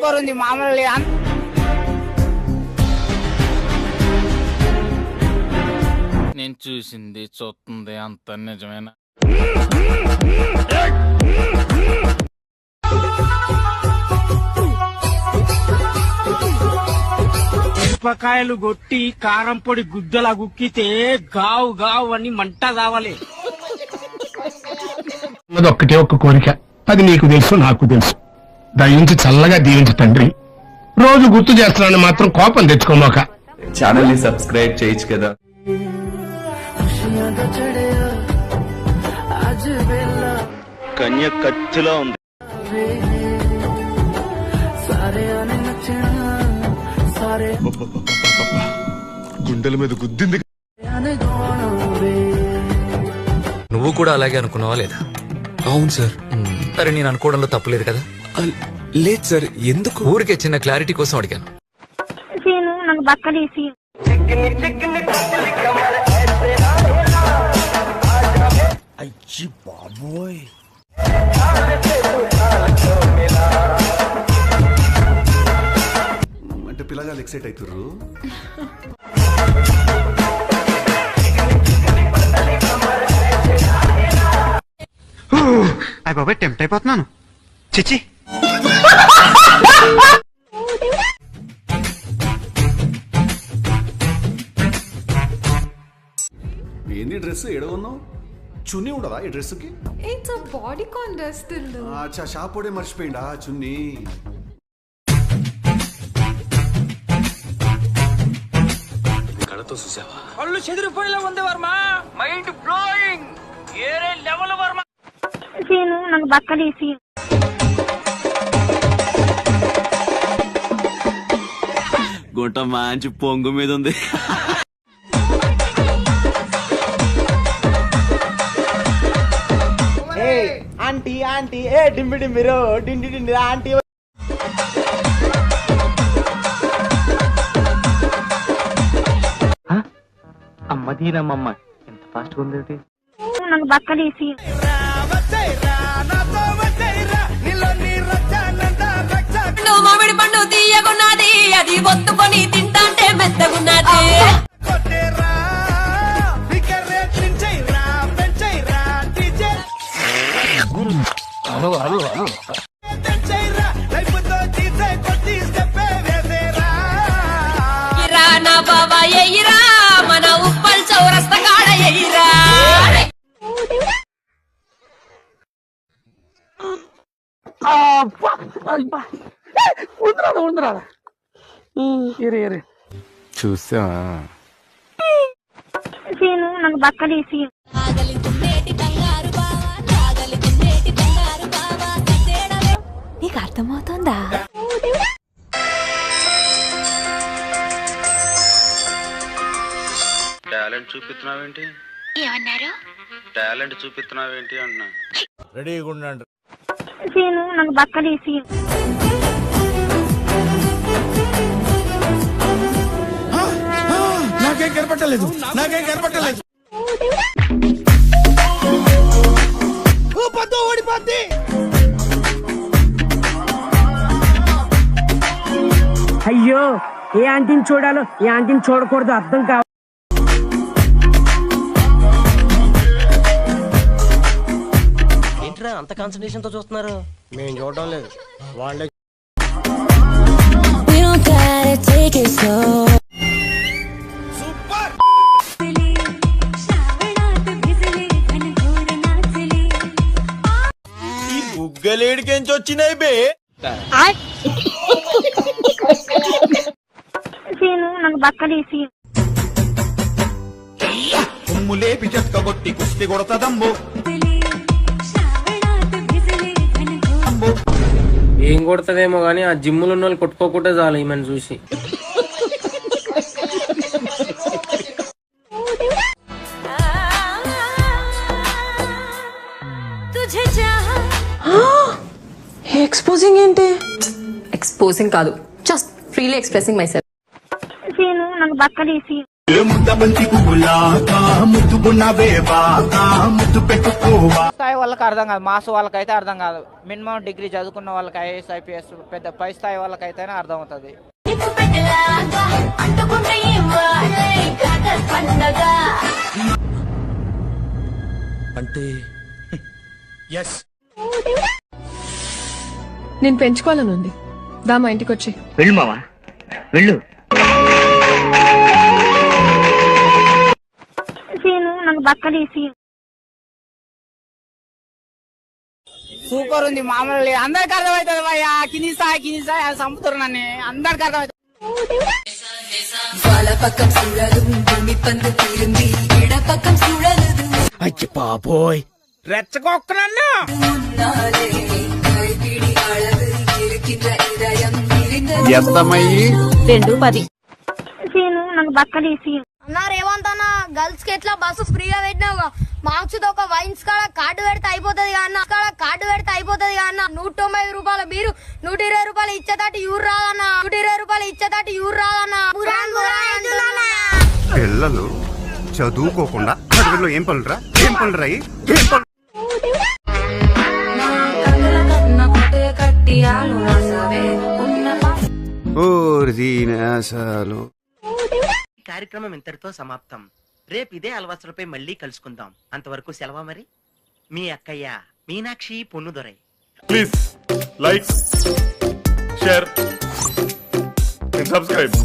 Super ఉంది మామూలు. నేను చూసింది చూస్తుంది అంత నిజమేనా? మిరపకాయలు కొట్టి కారం పొడి గుద్దలా గుక్కితే గావు గావు అని మంట కావాలి. ఒక్కటే ఒక్క కోరిక, అది నీకు తెలుసు నాకు తెలుసు. దయించి చల్లగా దీవించు తండ్రి. రోజు గుర్తు చేస్తున్నాను మాత్రం కోపం తెచ్చుకోమాక. ఛానల్ ని సబ్స్క్రైబ్ చేయొచ్చు కదా. కన్య కత్తిలా ఉంది. గుండెల మీద గుద్దింది. నువ్వు కూడా అలాగే అనుకున్నావా లేదా? అవును సార్. సరే, నేను అనుకోవడంలో తప్పులేదు కదా? లేదు సార్. ఎందుకు? ఊరికే చిన్న క్లారిటీ కోసం అడిగాను. నాకు బక్కడేసి అయ్యి బాబోయ్, అంటే పిల్లగాళ్ళు ఎక్సైట్ అవుతుర్రు. అయ్య బాబాయ్ టెంప్ట్ అయిపోతున్నాను. చిచి, ఏంది డ్రెస్ ఎడవన్నావు? చున్నీ ఉండదా ఈ డ్రెస్ కి? It's a bodycon dress దిల్లు. అచ్చా, షాపోడే మర్చిపోయిందా చున్నీ? కళ్ళతో చూసావా? కళ్ళు చెదిరిపోయేలా ఉంది వర్మ. మైండ్ బ్లోయింగ్, ఏరే లెవెల్ వర్మ. నాకు బక్కడేసి గుంట మంచి పొంగు మీద ఉంది. ఆంటీ ఆంటీ ఏ డింబి డింబిరో డిండి డిండి ఆంటీ. అమ్మదీనమ్మమ్మ ఎంత ఫాస్ట్ ఉంది. నాకు బక్కడేసి మామిడి పండు తీయగున్నది, అది ఒత్తుకొని తింటాంటే మెత్తగున్నది. నా బాబా ఎయిరా, మన ఉప్పల్ చౌరస్తా కాడ ఎయిరా. చూసా నాకు బక్కడేసి నీకు అర్థమవుతుందా? టాలెంట్ చూపిస్తున్నావేంటి? ఏమన్నారు? టాలెంట్ చూపిస్తున్నావేంటి అన్నా. రెడీగా ఉండండి. నాకు బక్కడేసి నాకేం కనపట్టలేదు, నాకేం కనపట్టలేదు. ఓడిపోద్ది. అయ్యో, ఏ ఆంటీని చూడాలో ఏ ఆంటీని చూడకూడదు అర్థం కావాలి. ఏంట్రా అంత కాన్సన్ట్రేషన్ తో చూస్తున్నారు? మేము చూడడం లేదు, వాళ్ళే. ఈ బుగ్గలేడికెంచి వచ్చినాయి బే. నాకు బక్కడేసి కొమ్ములేపి చెక్కగొట్టి కుస్తి కొడతదమ్మో. ఏం కొడతదేమో గానీ ఆ జిమ్ములు ఉన్న వాళ్ళు కొట్టుకోకుండా చాలు ఈమెను చూసి. ఎక్స్పోజింగ్ ఏంటి? ఎక్స్పోజింగ్ కాదు, just freely expressing my self. నాకు బక్కడేసి ముద్దు పెట్టుకోవా. వాళ్ళకి అర్థం కాదు, మాస్ వాళ్ళకైతే అర్థం కాదు. మినిమం డిగ్రీ చదువుకున్న వాళ్ళకి ఐఏఎస్ ఐపీఎస్ పెద్ద పై స్థాయి వాళ్ళకైతేనే అర్థం అవుతుంది. అంటే నేను పెంచుకోవాలనుంది. దా మా ఇంటికి వచ్చి. వెళ్ళు మావా వెళ్ళు. సీను నాకు బక్కడేసి. సూపర్ ఉంది, మామూలు లేదు. అందరికి అర్థమవుతుంది భయ్యా. కినిసాయి సంపుతారు నన్ను, అందరికి అర్థమవుతుంది. అచ్చి పాపోయ్ రెచ్చగొక్కనన్ను. ఎంతమయ్యి 2:10. సీను నాకు బక్కడేసి. అన్నా రేవంత్ అన్న, గర్ల్స్ కి ఎట్లా బస్సు ఫ్రీగా పెట్టినావుగా, మార్క్స్ తో ఒక వైన్స్ కాడ కార్డు పెడితే అయిపోతుంది అన్న. 190 రూపాయల మీరు 120 రూపాయలు ఇచ్చేదాటి యూర్ రాదన్న. 120 రూపాయలు ఇచ్చేదాటి యూర్ రాదన్న. పిల్లలు చదువుకోకుండా అడవిలో ఏం పనులురా, ఏం పనులురా, ఏం పనులు. కార్యక్రమం ఇంతటితో సమాప్తం. రేపు ఇదే అలవాసులపై మళ్ళీ కలుసుకుందాం. అంతవరకు సెలవు మరి. మీ అక్కయ్య Meenakshi Ponnudurai. Please like, share, subscribe.